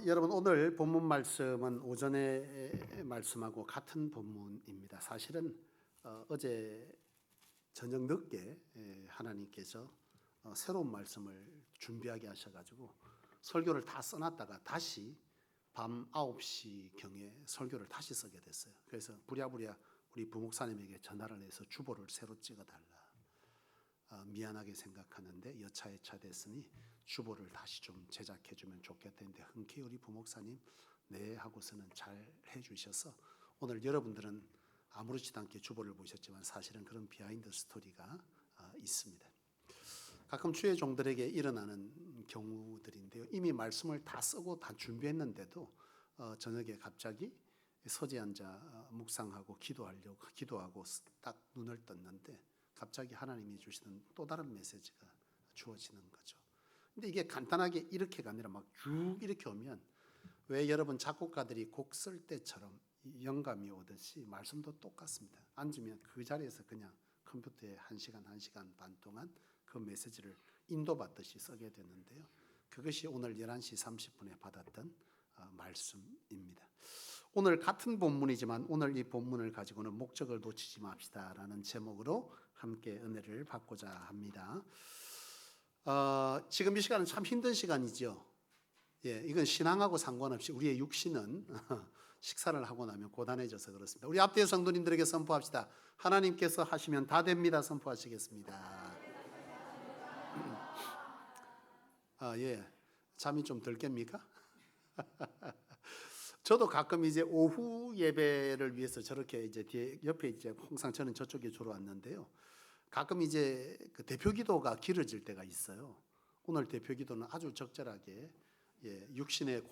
여러분 오늘 본문 말씀은 오전에 말씀하고 같은 본문입니다. 사실은 어제 저녁 늦게 하나님께서 새로운 말씀을 준비하게 하셔가지고 설교를 다 써놨다가 다시 밤 9시경에 설교를 다시 쓰게 됐어요. 그래서 부랴부랴 우리 부목사님에게 전화를 해서 주보를 새로 찍어달라. 미안하게 생각하는데 여차에 차됐으니 주보를 다시 좀 제작해주면 좋겠다는데 흔쾌히 우리 부목사님 네 하고서는 잘 해주셔서 오늘 여러분들은 아무렇지도 않게 주보를 보셨지만 사실은 그런 비하인드 스토리가 있습니다. 가끔 주의 종들에게 일어나는 경우들인데요. 이미 말씀을 다 쓰고 다 준비했는데도 저녁에 갑자기 서재 앉아 묵상하고 기도하고 딱 눈을 떴는데 갑자기 하나님이 주시는 또 다른 메시지가 주어지는 거죠. 근데 이게 간단하게 이렇게가 아니라 막 쭉 이렇게 오면 왜 여러분 작곡가들이 곡 쓸 때처럼 영감이 오듯이 말씀도 똑같습니다. 앉으면 그 자리에서 그냥 컴퓨터에 1시간 반 동안 그 메시지를 인도받듯이 쓰게 되는데요. 그것이 오늘 11시 30분에 받았던 말씀입니다. 오늘 같은 본문이지만 오늘 이 본문을 가지고는 목적을 놓치지 맙시다라는 제목으로 함께 은혜를 받고자 합니다. 지금 이 시간은 참 힘든 시간이죠. 이건 신앙하고 상관없이 우리의 육신은 식사를 하고 나면 고단해져서 그렇습니다. 우리 앞뒤의 성도님들에게 선포합시다. 하나님께서 하시면 다 됩니다. 선포하시겠습니다. 잠이 좀 덜 깹니까? 저도 가끔 이제 오후 예배를 위해서 저렇게 이제 뒤에 옆에 이제 항상 저는 저쪽에 주로 왔는데요. 가끔 이제 그 대표 기도가 길어질 때가 있어요. 오늘 대표 기도는 아주 적절하게 육신의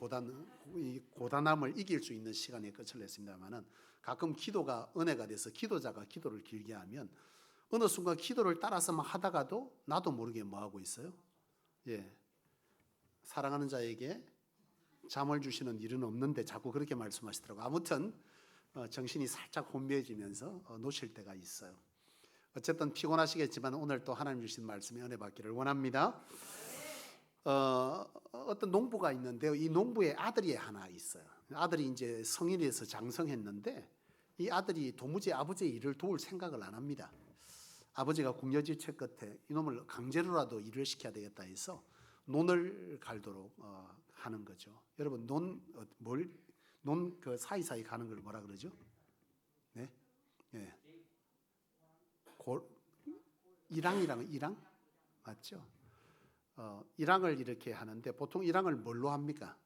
고단함을 이길 수 있는 시간에 끝을 냈습니다만은 가끔 기도가 은혜가 돼서 기도자가 기도를 길게 하면 어느 순간 기도를 따라서만 하다가도 나도 모르게 뭐 하고 있어요? 사랑하는 자에게 잠을 주시는 일은 없는데 자꾸 그렇게 말씀하시더라고요. 아무튼 정신이 살짝 혼미해지면서 놓칠 때가 있어요. 어쨌든 피곤하시겠지만 오늘 또 하나님 주신 말씀에 은혜 받기를 원합니다. 어떤 농부가 있는데요. 이 농부의 아들이 하나 있어요. 아들이 이제 성인이 돼서 장성했는데 이 아들이 도무지 아버지의 일을 도울 생각을 안 합니다. 아버지가 궁여지책 끝에 이놈을 강제로라도 일을 시켜야 되겠다 해서 논을 갈도록 하는 거죠. 여러분 논 그 사이사이 가는 걸 뭐라 그러죠? 네, 일랑 맞죠? 일랑을 이렇게 하는데 보통 일랑을 뭘로 합니까?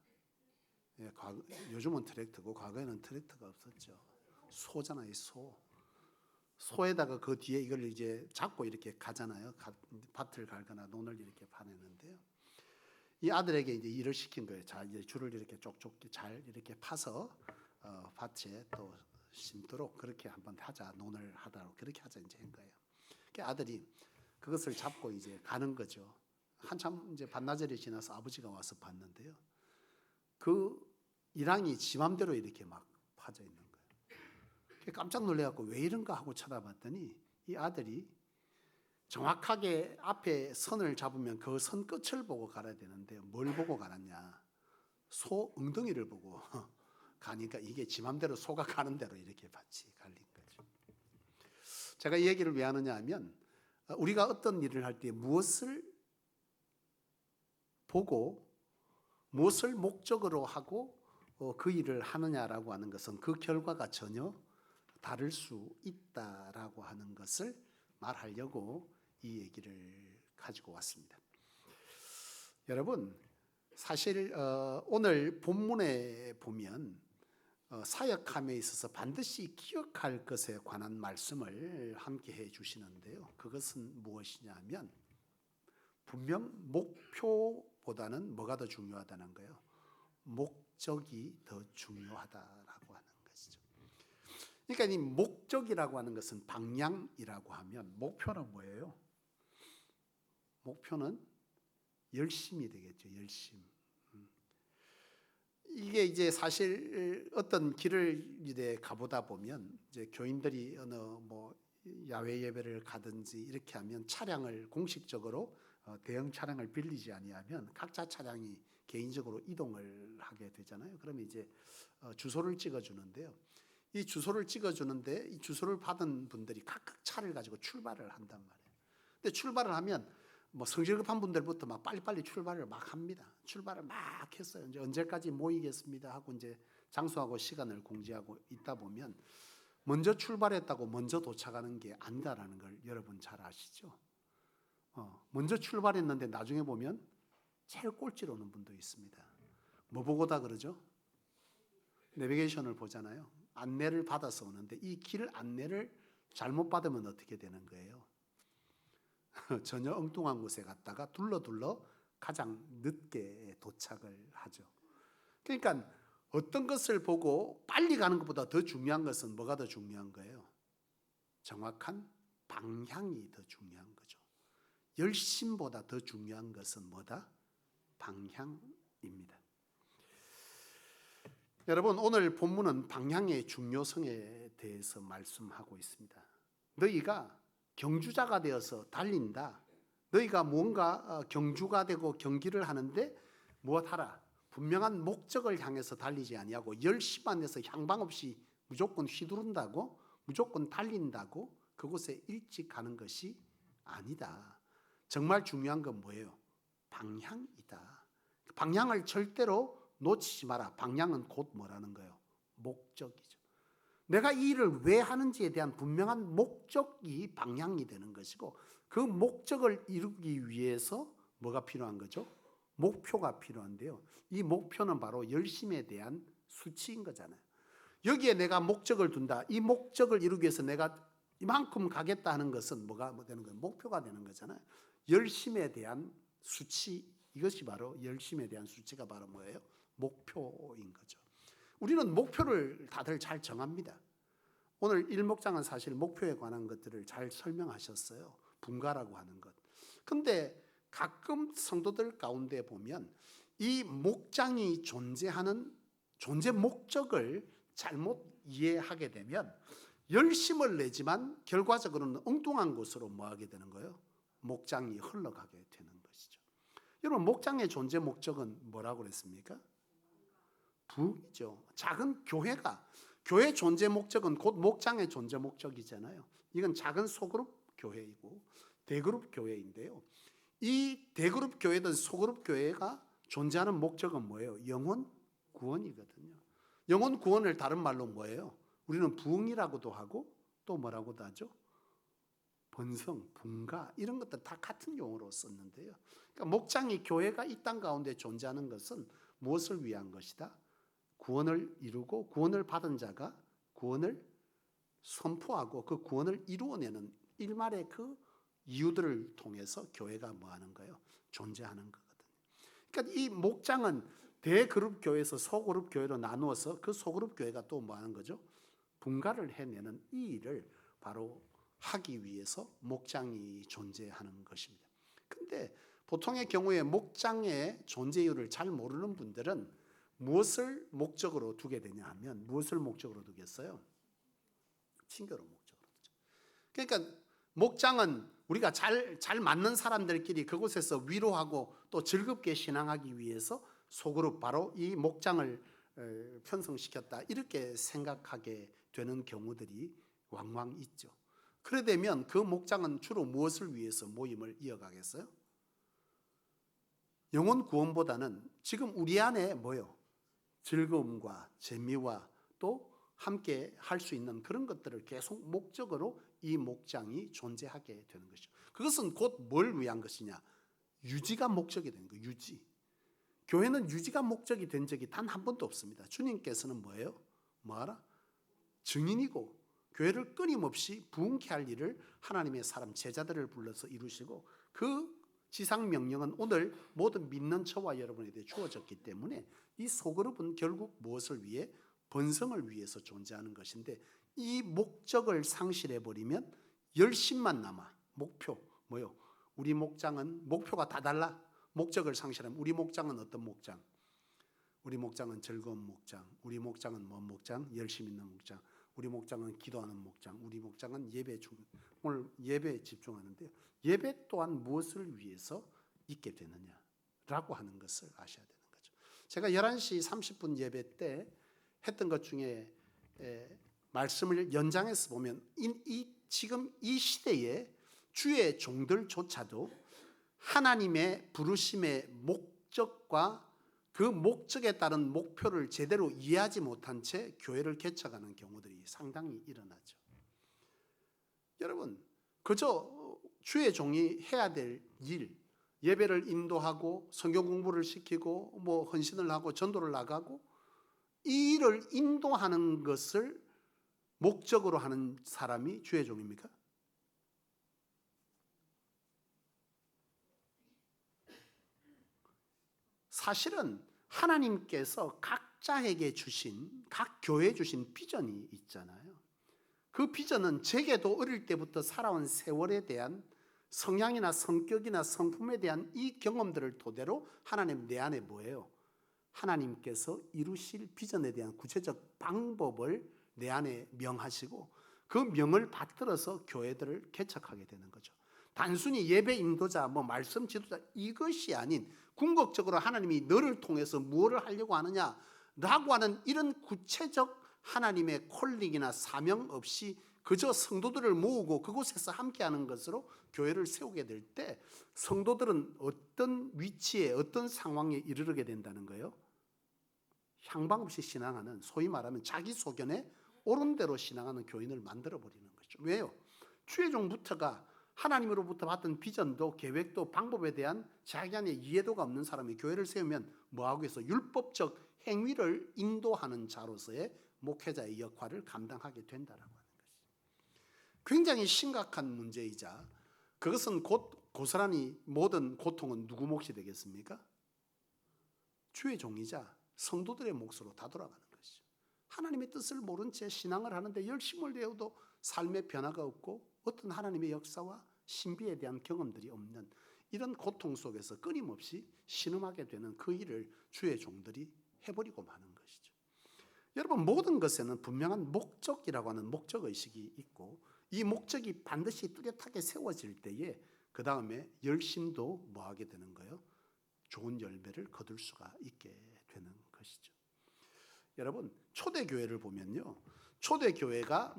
요즘은 트랙터고 과거에는 트랙터가 없었죠. 소잖아요, 소에다가 그 뒤에 이걸 이제 잡고 이렇게 가잖아요. 밭을 갈거나 논을 이렇게 파내는데요. 이 아들에게 이제 일을 시킨 거예요. 자, 이제 줄을 이렇게 쪽쪽 잘 이렇게 파서 밭에 또 심도록 그렇게 한번 하자. 논을 하다로 그렇게 하자 이제 한 거예요. 그 아들이 그것을 잡고 이제 가는 거죠. 한참 이제 반나절이 지나서 아버지가 와서 봤는데요. 그 일랑이 지 맘대로 이렇게 막 파져 있는 거예요. 깜짝 놀래갖고 왜 이런가 하고 쳐다봤더니 이 아들이 정확하게 앞에 선을 잡으면 그 선 끝을 보고 갈아야 되는데 뭘 보고 갈았냐? 소 엉덩이를 보고 가니까 이게 지 맘대로 소가 가는 대로 이렇게 밭이 갈린 거죠. 제가 이 얘기를 왜 하느냐 하면 우리가 어떤 일을 할 때 무엇을 보고 무엇을 목적으로 하고 그 일을 하느냐라고 하는 것은 그 결과가 전혀 다를 수 있다라고 하는 것을 말하려고 이 얘기를 가지고 왔습니다. 여러분 사실 오늘 본문에 보면 사역함에 있어서 반드시 기억할 것에 관한 말씀을 함께 해 주시는데요. 그것은 무엇이냐 하면 분명 목표보다는 뭐가 더 중요하다는 거예요? 목적이 더 중요하다라고 하는 것이죠. 그러니까 이 목적이라고 하는 것은 방향이라고 하면 목표는 뭐예요? 목표는 열심이 되겠죠. 열심. 이게 이제 사실 어떤 길을 이제 가보다 보면 이제 교인들이 어느 뭐 야외 예배를 가든지 이렇게 하면 차량을 공식적으로 대형 차량을 빌리지 아니하면 각자 차량이 개인적으로 이동을 하게 되잖아요. 그러면 이제 주소를 찍어주는데요. 이 주소를 찍어주는데 이 주소를 받은 분들이 각각 차를 가지고 출발을 한단 말이에요. 근데 출발을 하면 뭐 성질 급한 분들부터 막 빨리빨리 출발을 막 합니다. 출발을 막 했어요. 이제 언제까지 모이겠습니다 하고 이제 장소하고 시간을 공지하고 있다 보면 먼저 출발했다고 먼저 도착하는 게 아니다라는 걸 여러분 잘 아시죠? 먼저 출발했는데 나중에 보면 제일 꼴찌로 오는 분도 있습니다. 뭐 보고다 그러죠? 내비게이션을 보잖아요. 안내를 받아서 오는데 이 길 안내를 잘못 받으면 어떻게 되는 거예요? 전혀 엉뚱한 곳에 갔다가 둘러 가장 늦게 도착을 하죠. 그러니까 어떤 것을 보고 빨리 가는 것보다 더 중요한 것은 뭐가 더 중요한 거예요? 정확한 방향이 더 중요한 거죠. 열심보다 더 중요한 것은 뭐다? 방향입니다. 여러분, 오늘 본문은 방향의 중요성에 대해서 말씀하고 있습니다. 너희가 경주자가 되어서 달린다. 너희가 뭔가 경주가 되고 경기를 하는데 무엇하라? 분명한 목적을 향해서 달리지 아니하고 열심만 해서 향방 없이 무조건 휘두른다고, 무조건 달린다고 그곳에 일찍 가는 것이 아니다. 정말 중요한 건 뭐예요? 방향이다. 방향을 절대로 놓치지 마라. 방향은 곧 뭐라는 거예요? 목적이죠. 내가 이 일을 왜 하는지에 대한 분명한 목적이 방향이 되는 것이고, 그 목적을 이루기 위해서 뭐가 필요한 거죠? 목표가 필요한데요. 이 목표는 바로 열심에 대한 수치인 거잖아요. 여기에 내가 목적을 둔다. 이 목적을 이루기 위해서 내가 이만큼 가겠다 하는 것은 뭐가 되는 거예요? 목표가 되는 거잖아요. 열심에 대한 수치, 이것이 바로 열심에 대한 수치가 바로 뭐예요? 목표인 거죠. 우리는 목표를 다들 잘 정합니다. 오늘 일목장은 사실 목표에 관한 것들을 잘 설명하셨어요. 분가라고 하는 것. 근데 가끔 성도들 가운데 보면 이 목장이 존재하는 존재 목적을 잘못 이해하게 되면 열심을 내지만 결과적으로는 엉뚱한 곳으로 뭐하게 되는 거예요? 목장이 흘러가게 되는 것이죠. 여러분, 목장의 존재 목적은 뭐라고 그랬습니까? 부흥이죠. 작은 교회 존재 목적은 곧 목장의 존재 목적이잖아요. 이건 작은 소그룹 교회이고 대그룹 교회인데요. 이 대그룹 교회든 소그룹 교회가 존재하는 목적은 뭐예요? 영혼 구원이거든요. 영혼 구원을 다른 말로 뭐예요? 우리는 부흥이라고도 하고 또 뭐라고도 하죠? 번성, 분가 이런 것들 다 같은 용어로 썼는데요. 그러니까 목장이 교회가 이 땅 가운데 존재하는 것은 무엇을 위한 것이다? 구원을 이루고 구원을 받은 자가 구원을 선포하고 그 구원을 이루어내는 일말의 그 이유들을 통해서 교회가 뭐 하는 거예요? 존재하는 거거든요. 그러니까 이 목장은 대그룹 교회에서 소그룹 교회로 나누어서 그 소그룹 교회가 또 뭐 하는 거죠? 분가를 해내는 이 일을 바로 하기 위해서 목장이 존재하는 것입니다. 근데 보통의 경우에 목장의 존재 이유를 잘 모르는 분들은 무엇을 목적으로 두게 되냐 하면 무엇을 목적으로 두겠어요? 친교를 목적으로 두죠. 그러니까 목장은 우리가 잘 맞는 사람들끼리 그곳에서 위로하고 또 즐겁게 신앙하기 위해서 소그룹 바로 이 목장을 편성시켰다 이렇게 생각하게 되는 경우들이 왕왕 있죠. 그래 되면 그 목장은 주로 무엇을 위해서 모임을 이어가겠어요? 영혼 구원보다는 지금 우리 안에 뭐요? 즐거움과 재미와 또 함께 할 수 있는 그런 것들을 계속 목적으로 이 목장이 존재하게 되는 것이죠. 그것은 곧 뭘 위한 것이냐? 유지가 목적이 되는 거예요. 유지. 교회는 유지가 목적이 된 적이 단 한 번도 없습니다. 주님께서는 뭐예요? 뭐하라? 증인이고 교회를 끊임없이 부흥케 할 일을 하나님의 사람 제자들을 불러서 이루시고 그 지상 명령은 오늘 모든 믿는 저와 여러분에게 주어졌기 때문에 이 소그룹은 결국 무엇을 위해? 번성을 위해서 존재하는 것인데 이 목적을 상실해버리면 열심만 남아. 목표 뭐요? 우리 목장은 목표가 다 달라. 목적을 상실하면 우리 목장은 어떤 목장? 우리 목장은 즐거운 목장. 우리 목장은 뭔 목장? 열심 있는 목장. 우리 목장은 기도하는 목장. 우리 목장은 오늘 예배에 집중하는데요. 예배 또한 무엇을 위해서 있게 되느냐라고 하는 것을 아셔야 되는 거죠. 제가 11시 30분 예배 때 했던 것 중에 말씀을 연장해서 보면 지금 이 시대에 주의 종들조차도 하나님의 부르심의 목적과 그 목적에 따른 목표를 제대로 이해하지 못한 채 교회를 개척하는 경우들이 상당히 일어나죠. 여러분, 그저 주의 종이 해야 될 일, 예배를 인도하고 성경 공부를 시키고 뭐 헌신을 하고 전도를 나가고 이 일을 인도하는 것을 목적으로 하는 사람이 주의 종입니까? 사실은 하나님께서 각자에게 주신, 각 교회에 주신 비전이 있잖아요. 그 비전은 제게도 어릴 때부터 살아온 세월에 대한 성향이나 성격이나 성품에 대한 이 경험들을 토대로 하나님 내 안에 뭐예요? 하나님께서 이루실 비전에 대한 구체적 방법을 내 안에 명하시고 그 명을 받들어서 교회들을 개척하게 되는 거죠. 단순히 예배 인도자, 말씀 지도자 이것이 아닌 궁극적으로 하나님이 너를 통해서 무엇을 하려고 하느냐라고 하는 이런 구체적 하나님의 콜링이나 사명 없이 그저 성도들을 모으고 그곳에서 함께하는 것으로 교회를 세우게 될 때 성도들은 어떤 위치에 어떤 상황에 이르게 된다는 거예요? 향방 없이 신앙하는, 소위 말하면 자기 소견에 옳은 대로 신앙하는 교인을 만들어버리는 거죠. 왜요? 주의 종부터가 하나님으로부터 받은 비전도 계획도 방법에 대한 자기 안에 이해도가 없는 사람이 교회를 세우면 뭐하고 해서 율법적 행위를 인도하는 자로서의 목회자의 역할을 감당하게 된다라고 하는 것이죠. 굉장히 심각한 문제이자 그것은 곧 고스란히 모든 고통은 누구 몫이 되겠습니까? 주의 종이자 성도들의 몫으로 다 돌아가는 것이죠. 하나님의 뜻을 모른 채 신앙을 하는데 열심을 내어도 삶의 변화가 없고 어떤 하나님의 역사와 신비에 대한 경험들이 없는 이런 고통 속에서 끊임없이 신음하게 되는 그 일을 주의 종들이 해버리고 마는 것이죠. 여러분, 모든 것에는 분명한 목적이라고 하는 목적의식이 있고 이 목적이 반드시 뚜렷하게 세워질 때에 그 다음에 열심도 뭐하게 되는 거예요? 좋은 열매를 거둘 수가 있게 되는 것이죠. 여러분, 초대교회를 보면요, 초대교회가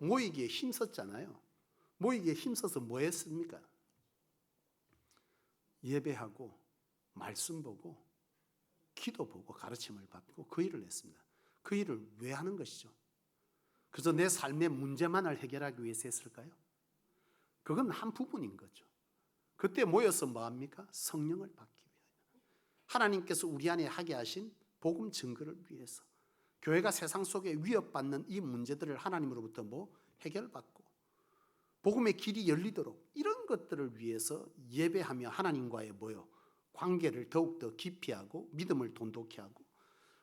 모이기에 힘썼잖아요. 모이기에 힘써서 뭐 했습니까? 예배하고 말씀 보고 기도 보고 가르침을 받고 그 일을 했습니다. 그 일을 왜 하는 것이죠? 그래서 내 삶의 문제만을 해결하기 위해서 했을까요? 그건 한 부분인 거죠. 그때 모여서 뭐합니까? 성령을 받기 위하여, 하나님께서 우리 안에 하게 하신 복음 증거를 위해서 교회가 세상 속에 위협받는 이 문제들을 하나님으로부터 해결받고 복음의 길이 열리도록 이런 것들을 위해서 예배하며 하나님과의 관계를 더욱더 깊이 하고 믿음을 돈독히 하고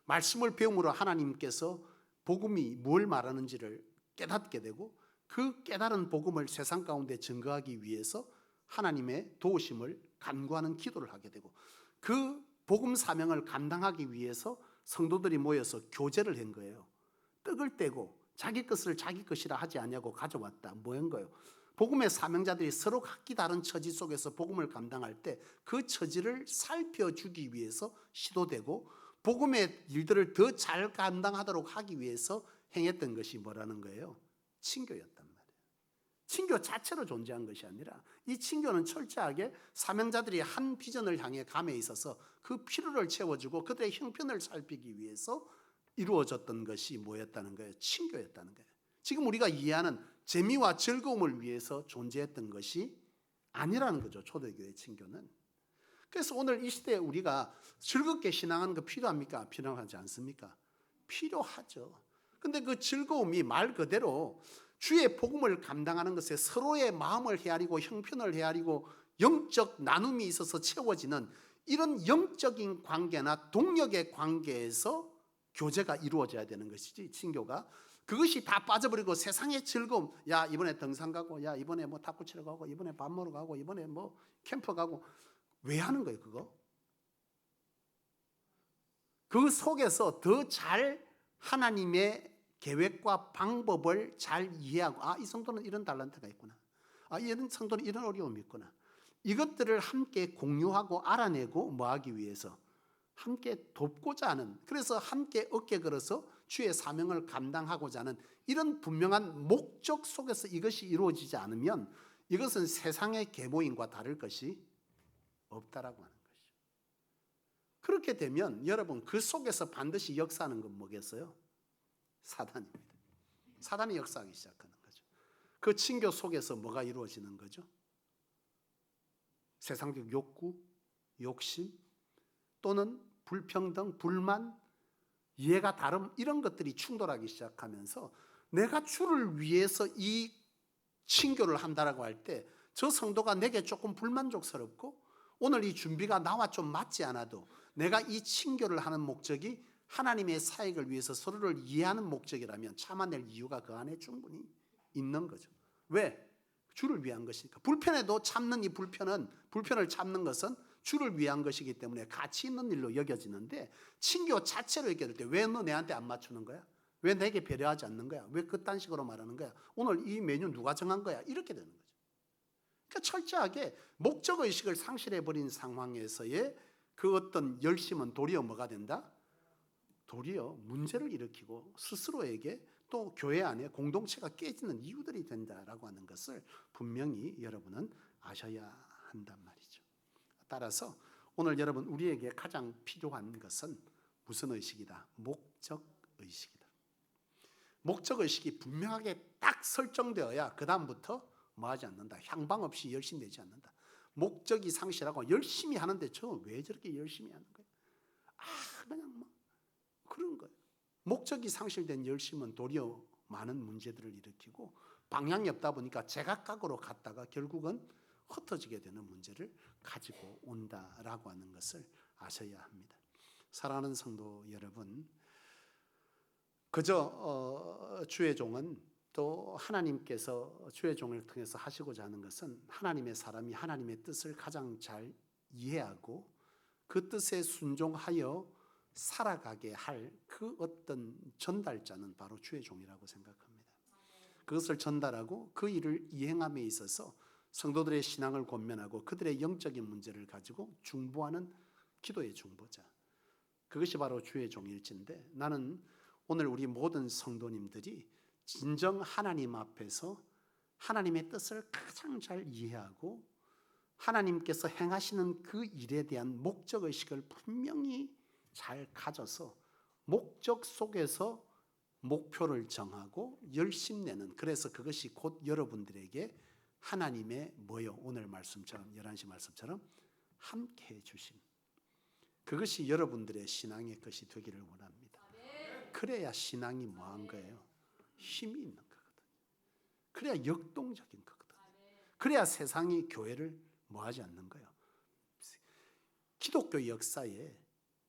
말씀을 배움으로 하나님께서 복음이 뭘 말하는지를 깨닫게 되고 그 깨달은 복음을 세상 가운데 증거하기 위해서 하나님의 도우심을 간구하는 기도를 하게 되고 그 복음 사명을 감당하기 위해서 성도들이 모여서 교제를 한 거예요. 떡을 떼고 자기 것을 자기 것이라 하지 아니하고 가져왔다. 뭐한 거예요? 복음의 사명자들이 서로 각기 다른 처지 속에서 복음을 감당할 때 그 처지를 살펴주기 위해서 시도되고 복음의 일들을 더 잘 감당하도록 하기 위해서 행했던 것이 뭐라는 거예요? 친교였단 말이에요. 친교 자체로 존재한 것이 아니라 이 친교는 철저하게 사명자들이 한 비전을 향해 감에 있어서 그 필요를 채워주고 그들의 형편을 살피기 위해서 이루어졌던 것이 뭐였다는 거예요? 친교였다는 거예요. 지금 우리가 이해하는 재미와 즐거움을 위해서 존재했던 것이 아니라는 거죠. 초대교회 친교는. 그래서 오늘 이 시대에 우리가 즐겁게 신앙하는 거 필요합니까? 필요하지 않습니까? 필요하죠. 근데 그 즐거움이 말 그대로 주의 복음을 감당하는 것에 서로의 마음을 헤아리고 형편을 헤아리고 영적 나눔이 있어서 채워지는 이런 영적인 관계나 동력의 관계에서 교제가 이루어져야 되는 것이지, 친교가 그것이 다 빠져버리고 세상의 즐거움, 야 이번에 등산 가고, 야 이번에 탁구 치러 가고, 이번에 밥 먹으러 가고, 이번에 캠프 가고, 왜 하는 거예요? 그 속에서 더 잘 하나님의 계획과 방법을 잘 이해하고, 이 성도는 이런 달란트가 있구나, 이 성도는 이런 어려움이 있구나, 이것들을 함께 공유하고 알아내고 뭐하기 위해서? 함께 돕고자 하는, 그래서 함께 어깨 걸어서 주의 사명을 감당하고자 하는 이런 분명한 목적 속에서 이것이 이루어지지 않으면 이것은 세상의 계모임과 다를 것이 없다라고 하는 것이죠. 그렇게 되면 여러분 그 속에서 반드시 역사하는 건 뭐겠어요? 사단입니다. 사단이 역사하기 시작하는 거죠. 그 친교 속에서 뭐가 이루어지는 거죠? 세상적 욕구, 욕심, 또는 불평등, 불만, 이해가 다름, 이런 것들이 충돌하기 시작하면서 내가 주를 위해서 이 친교를 한다라고 할 때 저 성도가 내게 조금 불만족스럽고 오늘 이 준비가 나와 좀 맞지 않아도 내가 이 친교를 하는 목적이 하나님의 사역을 위해서 서로를 이해하는 목적이라면 참아낼 이유가 그 안에 충분히 있는 거죠. 왜? 주를 위한 것이니까. 불편해도 참는 이 불편을 참는 것은 주를 위한 것이기 때문에 가치 있는 일로 여겨지는데, 친교 자체로 얘기할 때 왜 너 내한테 안 맞추는 거야? 왜 내게 배려하지 않는 거야? 왜 그딴 식으로 말하는 거야? 오늘 이 메뉴 누가 정한 거야? 이렇게 되는 거죠. 그러니까 철저하게 목적의식을 상실해버린 상황에서의 그 어떤 열심은 도리어 뭐가 된다? 도리어 문제를 일으키고 스스로에게 또 교회 안에 공동체가 깨지는 이유들이 된다라고 하는 것을 분명히 여러분은 아셔야 한단 말이죠. 따라서 오늘 여러분 우리에게 가장 필요한 것은 무슨 의식이다? 목적의식이다. 목적의식이 분명하게 딱 설정되어야 그 다음부터 뭐 하지 않는다? 향방 없이 열심히 되지 않는다. 목적이 상실하고 열심히 하는데 저 왜 저렇게 열심히 하는 거예요? 그냥 뭐 그런 거예요. 목적이 상실된 열심은 도리어 많은 문제들을 일으키고 방향이 없다 보니까 제각각으로 갔다가 결국은 흩어지게 되는 문제를 가지고 온다라고 하는 것을 아셔야 합니다. 사랑하는 성도 여러분, 그저 주의 종은 또 하나님께서 주의 종을 통해서 하시고자 하는 것은 하나님의 사람이 하나님의 뜻을 가장 잘 이해하고 그 뜻에 순종하여 살아가게 할 그 어떤 전달자는 바로 주의 종이라고 생각합니다. 그것을 전달하고 그 일을 이행함에 있어서 성도들의 신앙을 권면하고 그들의 영적인 문제를 가지고 중보하는 기도의 중보자, 그것이 바로 주의 종일진데, 나는 오늘 우리 모든 성도님들이 진정 하나님 앞에서 하나님의 뜻을 가장 잘 이해하고 하나님께서 행하시는 그 일에 대한 목적의식을 분명히 잘 가져서 목적 속에서 목표를 정하고 열심내는, 그래서 그것이 곧 여러분들에게 하나님의 뭐요? 오늘 말씀처럼 11시 말씀처럼 함께해 주심, 그것이 여러분들의 신앙의 것이 되기를 원합니다. 그래야 신앙이 뭐한 거예요? 힘이 있는 거거든요. 그래야 역동적인 거거든요. 그래야 세상이 교회를 뭐하지 않는 거예요. 기독교 역사에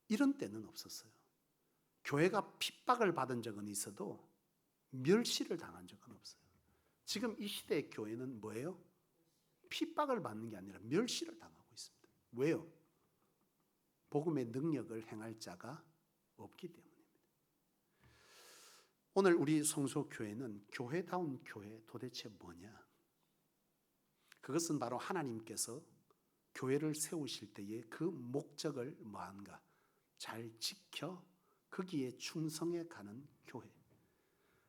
이런 때는 없었어요. 교회가 핍박을 받은 적은 있어도 멸시를 당한 적은 없어요. 지금 이 시대의 교회는 뭐예요? 핍박을 받는 게 아니라 멸시를 당하고 있습니다. 왜요? 복음의 능력을 행할 자가 없기 때문입니다. 오늘 우리 성소교회는 교회다운 교회 도대체 뭐냐? 그것은 바로 하나님께서 교회를 세우실 때의 그 목적을 뭐한가? 잘 지켜 거기에 충성해 가는 교회.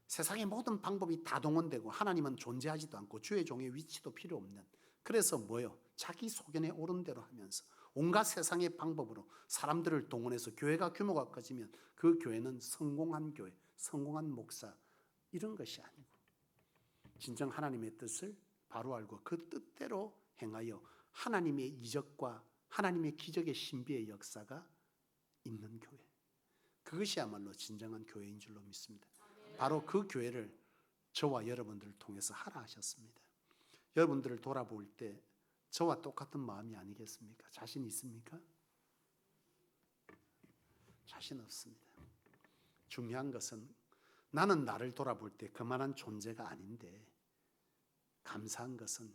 세상의 모든 방법이 다 동원되고 하나님은 존재하지도 않고 주의 종의 위치도 필요 없는, 그래서 뭐요? 자기 소견에 옳은 대로 하면서 온갖 세상의 방법으로 사람들을 동원해서 교회가 규모가 커지면 그 교회는 성공한 교회, 성공한 목사, 이런 것이 아니고 진정 하나님의 뜻을 바로 알고 그 뜻대로 행하여 하나님의 이적과 하나님의 기적의 신비의 역사가 있는 교회, 그것이야말로 진정한 교회인 줄로 믿습니다. 바로 그 교회를 저와 여러분들을 통해서 하라 하셨습니다. 여러분들을 돌아볼 때 저와 똑같은 마음이 아니겠습니까? 자신 있습니까? 자신 없습니다. 중요한 것은 나는 나를 돌아볼 때 그만한 존재가 아닌데, 감사한 것은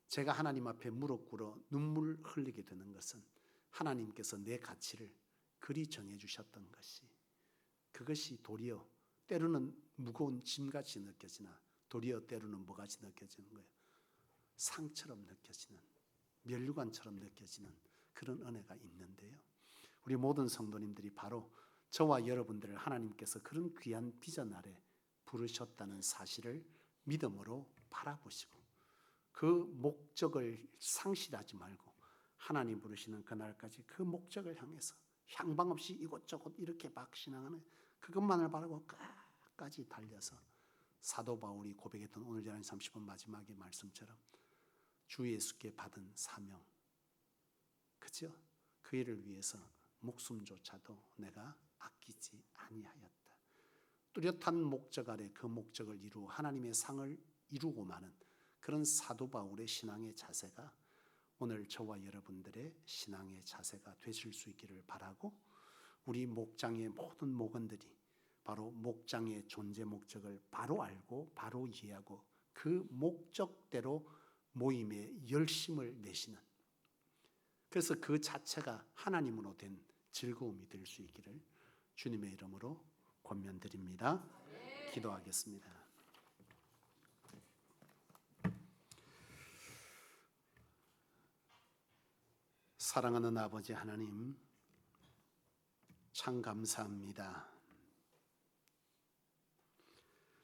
제가 하나님 앞에 무릎 꿇어 눈물 흘리게 되는 것은 하나님께서 내 가치를 그리 정해주셨던 것이, 그것이 도리어 때로는 무거운 짐같이 느껴지나 도리어 때로는 뭐같이 느껴지는 거예요? 상처럼 느껴지는, 면류관처럼 느껴지는 그런 은혜가 있는데요. 우리 모든 성도님들이 바로 저와 여러분들을 하나님께서 그런 귀한 비전 아래 부르셨다는 사실을 믿음으로 바라보시고 그 목적을 상실하지 말고 하나님 부르시는 그날까지 그 목적을 향해서 향방 없이 이곳저곳 이렇게 막 신앙하는 그것만을 바라고 끝까지 달려서 사도 바울이 고백했던 오늘 전한 30분 마지막의 말씀처럼 주 예수께 받은 사명, 그죠? 그 일을 위해서 목숨조차도 내가 아끼지 아니하였다. 뚜렷한 목적 아래 그 목적을 이루어 하나님의 상을 이루고 마는 그런 사도 바울의 신앙의 자세가 오늘 저와 여러분들의 신앙의 자세가 되실 수 있기를 바라고, 우리 목장의 모든 목원들이 바로 목장의 존재 목적을 바로 알고 바로 이해하고 그 목적대로 모임에 열심을 내시는, 그래서 그 자체가 하나님으로 된 즐거움이 될 수 있기를 주님의 이름으로 권면드립니다. 기도하겠습니다. 사랑하는 아버지 하나님, 참 감사합니다.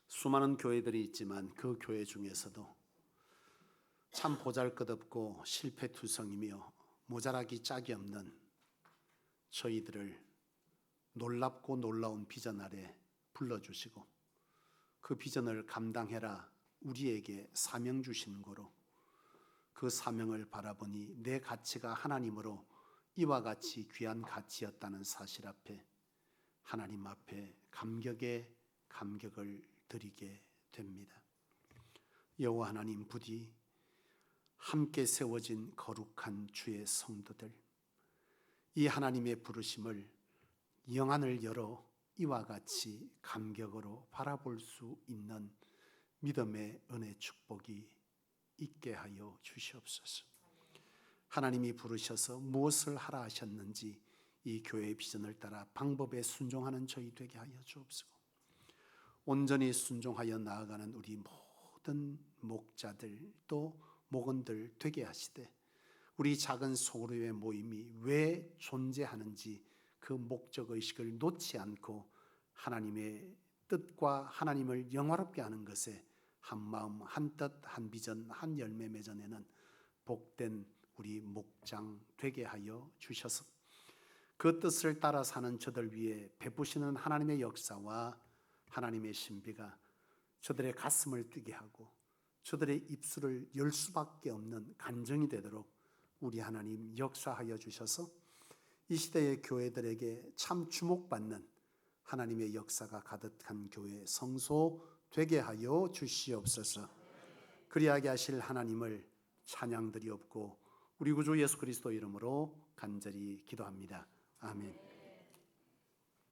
수많은 교회들이 있지만 그 교회 중에서도 참 보잘것없고 실패투성이며 모자라기 짝이 없는 저희들을 놀랍고 놀라운 비전 아래 불러주시고 그 비전을 감당해라 우리에게 사명 주신 거로 그 사명을 바라보니 내 가치가 하나님으로 이와 같이 귀한 가치였다는 사실 앞에 하나님 앞에 감격에 감격을 드리게 됩니다. 여호와 하나님, 부디 함께 세워진 거룩한 주의 성도들, 이 하나님의 부르심을 영안을 열어 이와 같이 감격으로 바라볼 수 있는 믿음의 은혜 축복이 있게 하여 주시옵소서. 하나님이 부르셔서 무엇을 하라 하셨는지 이 교회의 비전을 따라 방법에 순종하는 저희 되게 하여 주옵소서. 온전히 순종하여 나아가는 우리 모든 목자들 또 목원들 되게 하시되, 우리 작은 소그룹의 모임이 왜 존재하는지 그 목적의식을 놓지 않고 하나님의 뜻과 하나님을 영화롭게 하는 것에 한 마음 한 뜻 한 비전 한 열매 맺어내는 복된 우리 목장 되게 하여 주셔서 그 뜻을 따라 사는 저들 위에 베푸시는 하나님의 역사와 하나님의 신비가 저들의 가슴을 뛰게 하고 저들의 입술을 열 수밖에 없는 간증이 되도록 우리 하나님 역사하여 주셔서 이 시대의 교회들에게 참 주목받는 하나님의 역사가 가득한 교회 성소 되게 하여 주시옵소서. 그리하게 하실 하나님을 찬양드리옵고 우리 구주 예수 그리스도 이름으로 간절히 기도합니다. 아멘.